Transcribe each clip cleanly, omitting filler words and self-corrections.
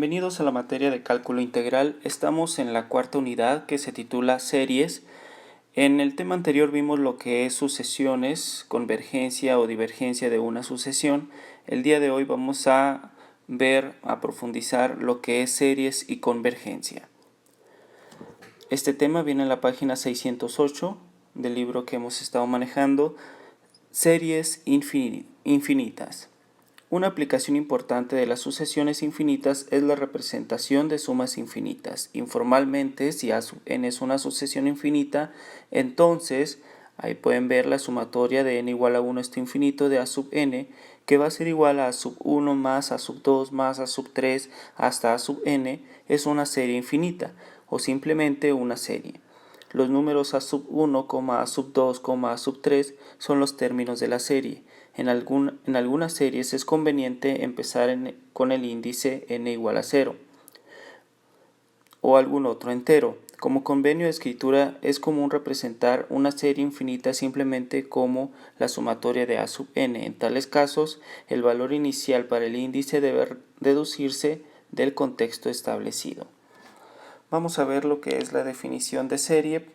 Bienvenidos a la materia de cálculo integral. Estamos en la cuarta unidad que se titula series. En el tema anterior vimos lo que es sucesiones, convergencia o divergencia de una sucesión. El día de hoy vamos a profundizar lo que es series y convergencia. Este tema viene en la página 608 del libro que hemos estado manejando, Series infinitas. Una aplicación importante de las sucesiones infinitas es la representación de sumas infinitas. Informalmente, si A sub n es una sucesión infinita, entonces ahí pueden ver la sumatoria de n igual a 1 hasta infinito de A sub n, que va a ser igual a sub 1 más A sub 2 más A sub 3 hasta A sub n, es una serie infinita o simplemente una serie. Los números A sub 1, A sub 2, A sub 3 son los términos de la serie. En algunas series es conveniente empezar con el índice n igual a 0 o algún otro entero. Como convenio de escritura es común representar una serie infinita simplemente como la sumatoria de A sub n. En tales casos, el valor inicial para el índice debe deducirse del contexto establecido. Vamos a ver lo que es la definición de serie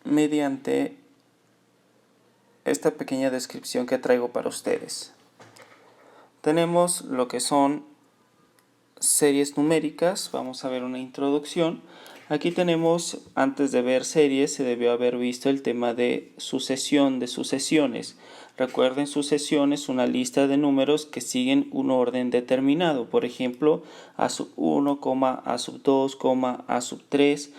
mediante esta pequeña descripción que traigo para ustedes. Tenemos lo que son series numéricas. Vamos a ver una introducción. Aquí tenemos, antes de ver series, se debió haber visto el tema de sucesión, de sucesiones. Recuerden, sucesión es una lista de números que siguen un orden determinado. Por ejemplo, A sub 1, A sub 2, A sub 3.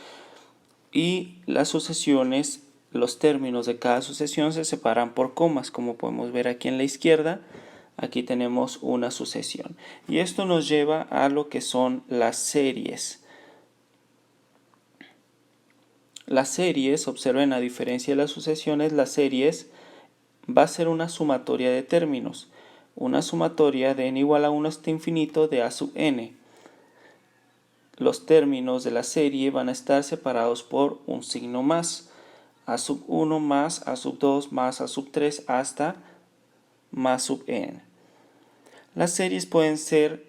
Y las sucesiones, los términos de cada sucesión se separan por comas, como podemos ver aquí en la izquierda. Aquí tenemos una sucesión. Y esto nos lleva a lo que son las series. Las series, observen, a diferencia de las sucesiones, las series va a ser una sumatoria de términos. Una sumatoria de n igual a 1 hasta infinito de A sub n. Los términos de la serie van a estar separados por un signo más. A sub 1 más A sub 2 más A sub 3 hasta más sub n. Las series pueden ser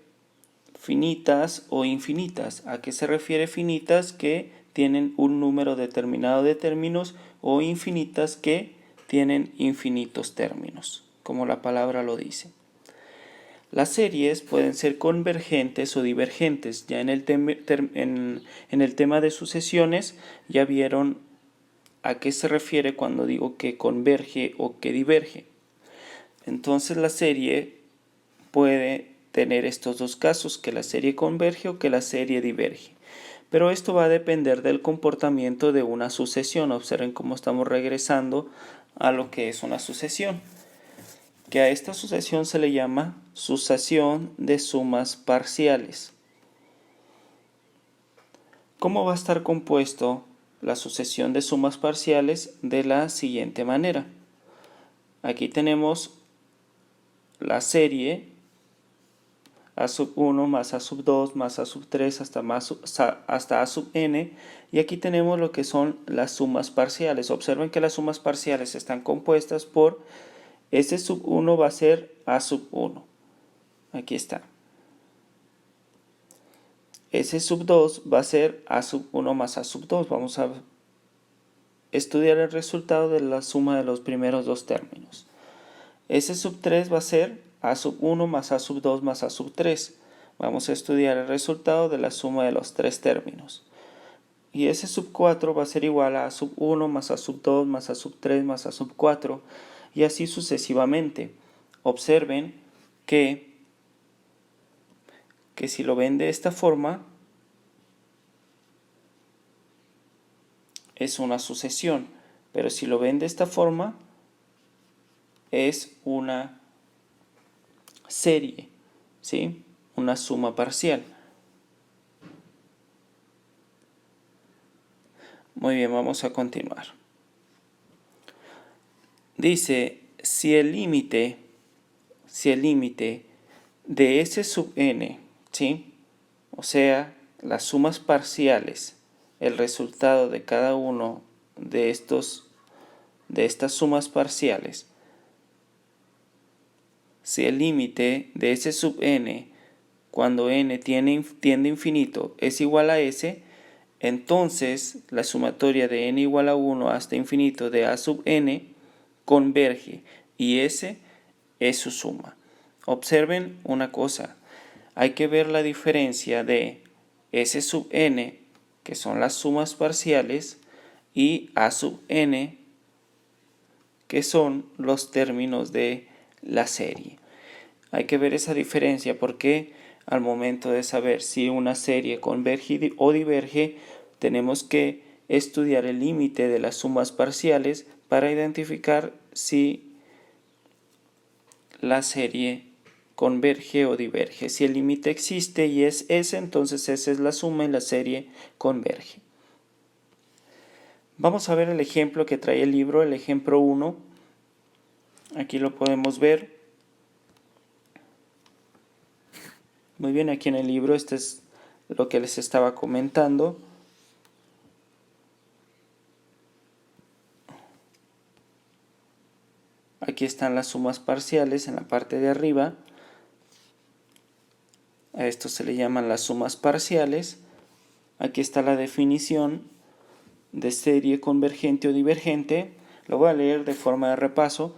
finitas o infinitas. ¿A qué se refiere finitas? Que tienen un número determinado de términos, o infinitas que tienen infinitos términos, como la palabra lo dice. Las series pueden ser convergentes o divergentes. Ya en el tema de sucesiones ya vieron a qué se refiere cuando digo que converge o que diverge. Entonces la serie puede tener estos dos casos, que la serie converge o que la serie diverge. Pero esto va a depender del comportamiento de una sucesión. Observen cómo estamos regresando a lo que es una sucesión. Que a esta sucesión se le llama sucesión de sumas parciales. ¿Cómo va a estar compuesto la sucesión de sumas parciales? De la siguiente manera. Aquí tenemos la serie A sub 1 más A sub 2 más A sub 3 hasta A sub n, y aquí tenemos lo que son las sumas parciales. Observen que las sumas parciales están compuestas por S sub 1 va a ser A sub 1. Aquí está. S sub 2 va a ser A sub 1 más A sub 2. Vamos a estudiar el resultado de la suma de los primeros dos términos. S sub 3 va a ser A sub 1 más A sub 2 más A sub 3. Vamos a estudiar el resultado de la suma de los tres términos. Y S sub 4 va a ser igual a A sub 1 más A sub 2 más A sub 3 más A sub 4. Y así sucesivamente. Observen que si lo ven de esta forma, es una sucesión. Pero si lo ven de esta forma, es una serie, ¿sí? Una suma parcial. Muy bien, vamos a continuar. Dice, si el límite de S sub n, ¿sí? O sea, las sumas parciales, el resultado de cada uno de estas sumas parciales si el límite de S sub n cuando n tiende a infinito es igual a S, entonces la sumatoria de n igual a 1 hasta infinito de a sub n converge y S es su suma. Observen una cosa, hay que ver la diferencia de S sub n, que son las sumas parciales, y a sub n, que son los términos de la serie. Hay que ver esa diferencia porque al momento de saber si una serie converge o diverge, tenemos que estudiar el límite de las sumas parciales para identificar si la serie converge o diverge. Si el límite existe y es S, entonces esa es la suma y la serie converge. Vamos a ver el ejemplo que trae el libro, el ejemplo 1. Aquí lo podemos ver. Muy bien, aquí en el libro este es lo que les estaba comentando. Aquí están las sumas parciales en la parte de arriba. A esto se le llaman las sumas parciales. Aquí está la definición de serie convergente o divergente. Lo voy a leer de forma de repaso.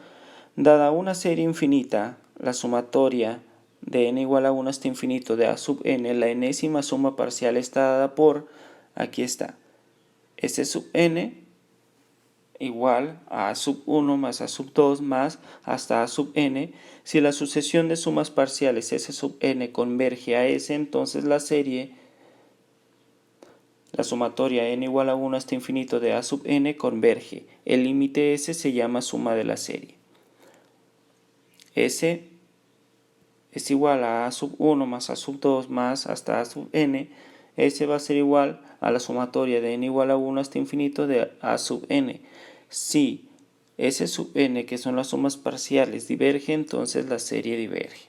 Dada una serie infinita, la sumatoria de n igual a 1 hasta infinito de a sub n, la enésima suma parcial está dada por, aquí está, S sub n igual a sub 1 más a sub 2 más hasta a sub n. Si la sucesión de sumas parciales S sub n converge a S, entonces la serie, la sumatoria n igual a 1 hasta infinito de a sub n converge. El límite S se llama suma de la serie. S es igual a sub 1 más a sub 2 más hasta a sub n. S va a ser igual a la sumatoria de n igual a 1 hasta infinito de a sub n. Si S sub n, que son las sumas parciales, diverge, entonces la serie diverge.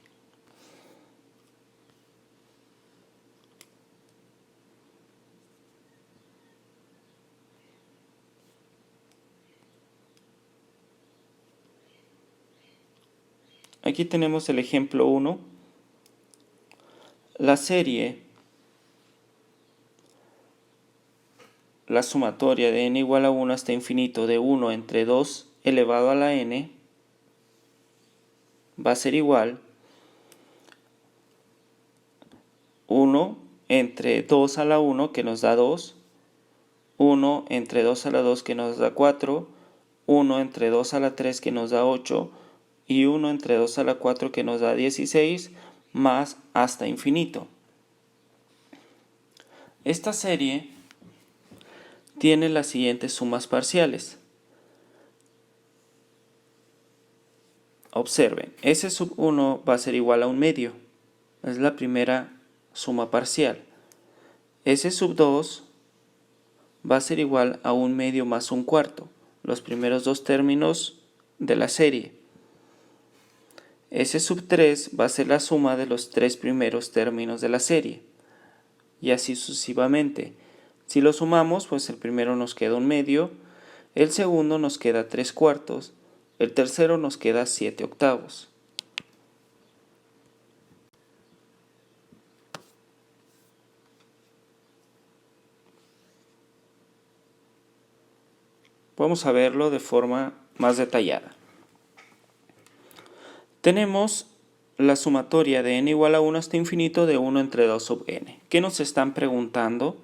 Aquí tenemos el ejemplo 1. La serie, la sumatoria de n igual a 1 hasta infinito de 1 entre 2 elevado a la n va a ser igual 1 entre 2 a la 1 que nos da 2, 1 entre 2 a la 2 que nos da 4, 1 entre 2 a la 3 que nos da 8 y 1 entre 2 a la 4 que nos da 16 más hasta infinito. Esta serie tiene las siguientes sumas parciales. Observen, S sub 1 va a ser igual a un medio. Es la primera suma parcial. S sub 2 va a ser igual a un medio más un cuarto. Los primeros dos términos de la serie. S sub 3 va a ser la suma de los tres primeros términos de la serie. Y así sucesivamente. Si lo sumamos, pues el primero nos queda un medio, el segundo nos queda 3 cuartos, el tercero nos queda 7 octavos. Vamos a verlo de forma más detallada. Tenemos la sumatoria de n igual a 1 hasta infinito de 1 entre 2 sub n. ¿Qué nos están preguntando?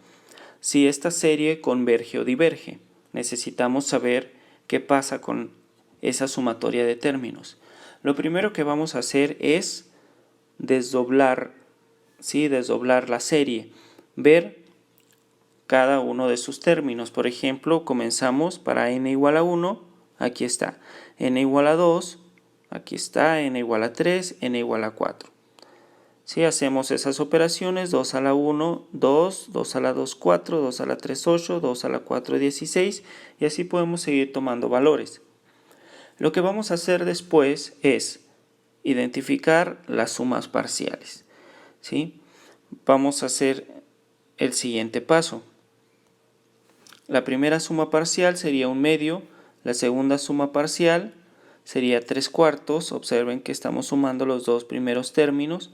Si esta serie converge o diverge. Necesitamos saber qué pasa con esa sumatoria de términos. Lo primero que vamos a hacer es desdoblar la serie, ver cada uno de sus términos. Por ejemplo, comenzamos para n igual a 1, aquí está, n igual a 2, aquí está, n igual a 3, n igual a 4. Si hacemos esas operaciones, 2 a la 1, 2, 2 a la 2, 4, 2 a la 3, 8, 2 a la 4, 16, y así podemos seguir tomando valores. Lo que vamos a hacer después es identificar las sumas parciales. ¿Sí? Vamos a hacer el siguiente paso. La primera suma parcial sería un medio, la segunda suma parcial sería 3/4. Observen que estamos sumando los dos primeros términos.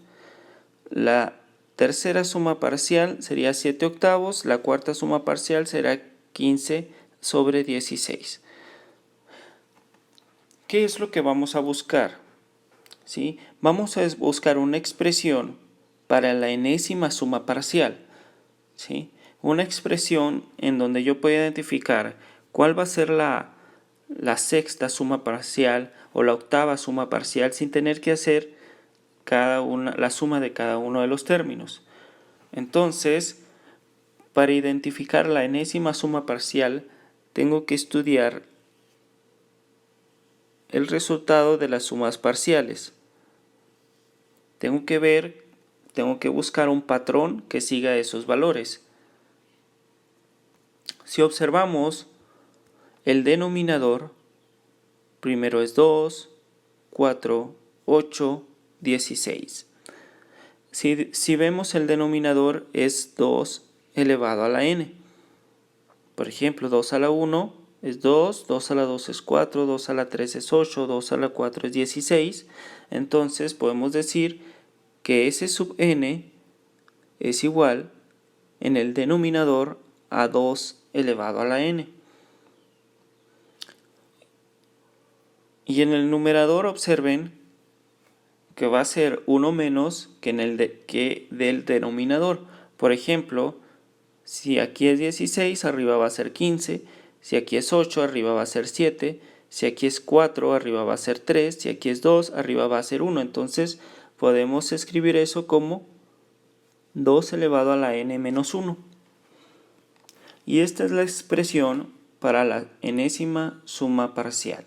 La tercera suma parcial sería 7/8. La cuarta suma parcial será 15/16. ¿Qué es lo que vamos a buscar? ¿Sí? Vamos a buscar una expresión para la enésima suma parcial. ¿Sí? Una expresión en donde yo pueda identificar cuál va a ser la sexta suma parcial o la octava suma parcial sin tener que hacer la suma de cada uno de los términos. Entonces, para identificar la enésima suma parcial, tengo que estudiar el resultado de las sumas parciales. Tengo que buscar un patrón que siga esos valores. Si observamos el denominador, primero es 2, 4, 8, 16. Si vemos el denominador es 2 elevado a la n. Por ejemplo, 2 a la 1 es 2, 2 a la 2 es 4, 2 a la 3 es 8, 2 a la 4 es 16. Entonces podemos decir que S sub n es igual en el denominador a 2 elevado a la n. Y en el numerador observen que va a ser 1 menos que del denominador. Por ejemplo, si aquí es 16, arriba va a ser 15. Si aquí es 8, arriba va a ser 7. Si aquí es 4, arriba va a ser 3. Si aquí es 2, arriba va a ser 1. Entonces podemos escribir eso como 2 elevado a la n menos 1. Y esta es la expresión para la enésima suma parcial.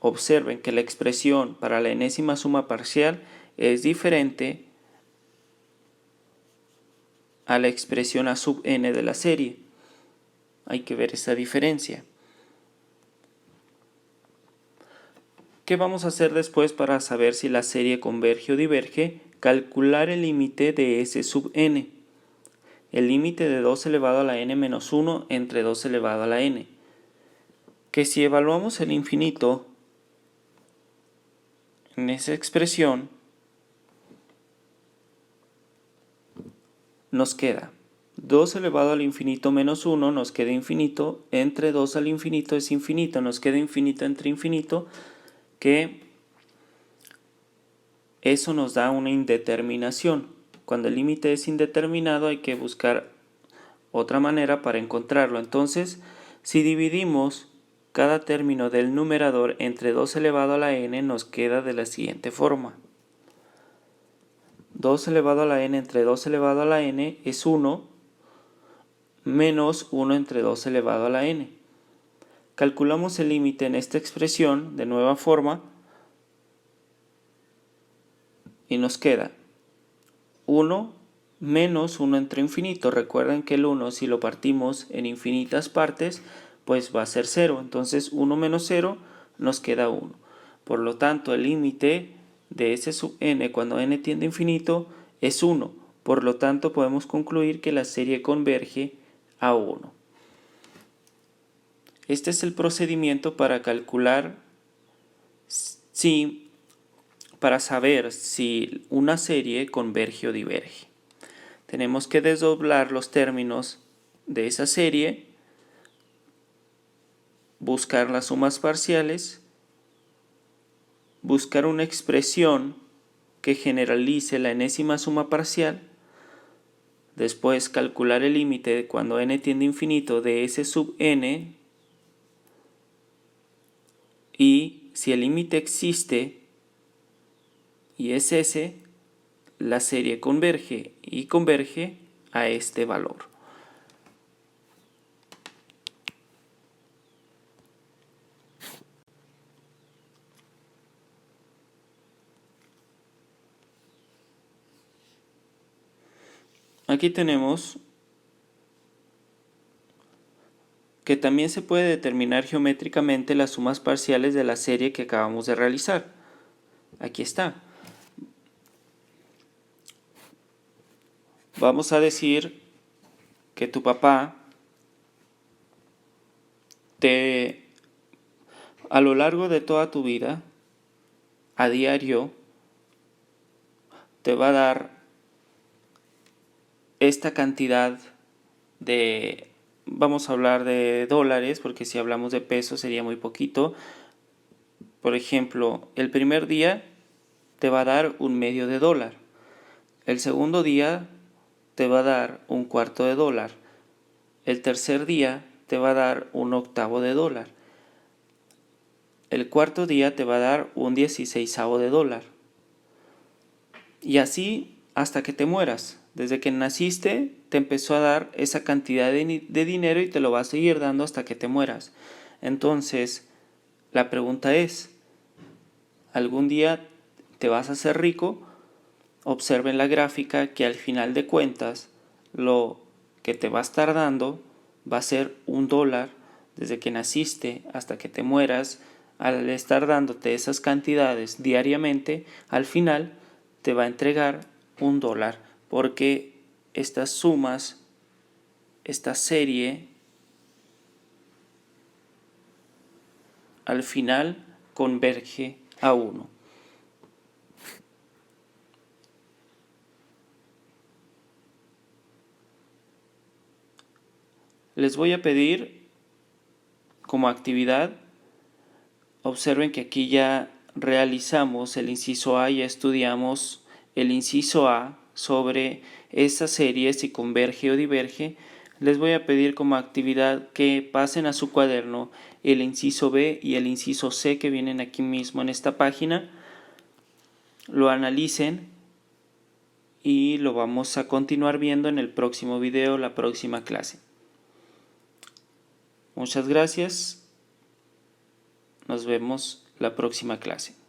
Observen que la expresión para la enésima suma parcial es diferente a la expresión a sub n de la serie. Hay que ver esa diferencia. ¿Qué vamos a hacer después para saber si la serie converge o diverge? Calcular el límite de S sub n. El límite de 2 elevado a la n menos 1 entre 2 elevado a la n. Que si evaluamos el infinito en esa expresión, nos queda 2 elevado al infinito menos 1, nos queda infinito, entre 2 al infinito es infinito, nos queda infinito entre infinito, que eso nos da una indeterminación. Cuando el límite es indeterminado hay que buscar otra manera para encontrarlo. Entonces, si dividimos cada término del numerador entre 2 elevado a la n, nos queda de la siguiente forma. 2 elevado a la n entre 2 elevado a la n es 1 menos 1 entre 2 elevado a la n. Calculamos el límite en esta expresión de nueva forma y nos queda 1 menos 1 entre infinito. Recuerden que el 1, si lo partimos en infinitas partes, pues va a ser 0. Entonces 1 menos 0 nos queda 1. Por lo tanto, el límite de S sub n cuando n tiende a infinito es 1. Por lo tanto, podemos concluir que la serie converge a 1. Este es el procedimiento para calcular para saber si una serie converge o diverge. Tenemos que desdoblar los términos de esa serie, buscar las sumas parciales, buscar una expresión que generalice la enésima suma parcial, después calcular el límite cuando n tiende a infinito de S sub n, y si el límite existe y es S, la serie converge y converge a este valor. Aquí tenemos que también se puede determinar geométricamente las sumas parciales de la serie que acabamos de realizar. Aquí está. Vamos a decir que tu papá A lo largo de toda tu vida, a diario, te va a dar esta cantidad de, vamos a hablar de dólares, porque si hablamos de pesos sería muy poquito. Por ejemplo, el primer día te va a dar $0,50. El segundo día te va a dar $0,25. El tercer día te va a dar $0,1/8. El cuarto día te va a dar $0,16. Y así hasta que te mueras. Desde que naciste te empezó a dar esa cantidad de dinero y te lo va a seguir dando hasta que te mueras. Entonces, la pregunta es, ¿algún día te vas a hacer rico? Observen la gráfica que al final de cuentas lo que te va a estar dando va a ser $1 desde que naciste hasta que te mueras. Al estar dándote esas cantidades diariamente, al final te va a entregar $1 porque estas sumas, esta serie, al final converge a 1. Les voy a pedir como actividad, observen que aquí ya realizamos el inciso A, ya estudiamos el inciso A sobre esa serie si converge o diverge. Les voy a pedir como actividad que pasen a su cuaderno el inciso B y el inciso C que vienen aquí mismo en esta página, lo analicen y lo vamos a continuar viendo en el próximo video, la próxima clase. Muchas gracias. Nos vemos la próxima clase.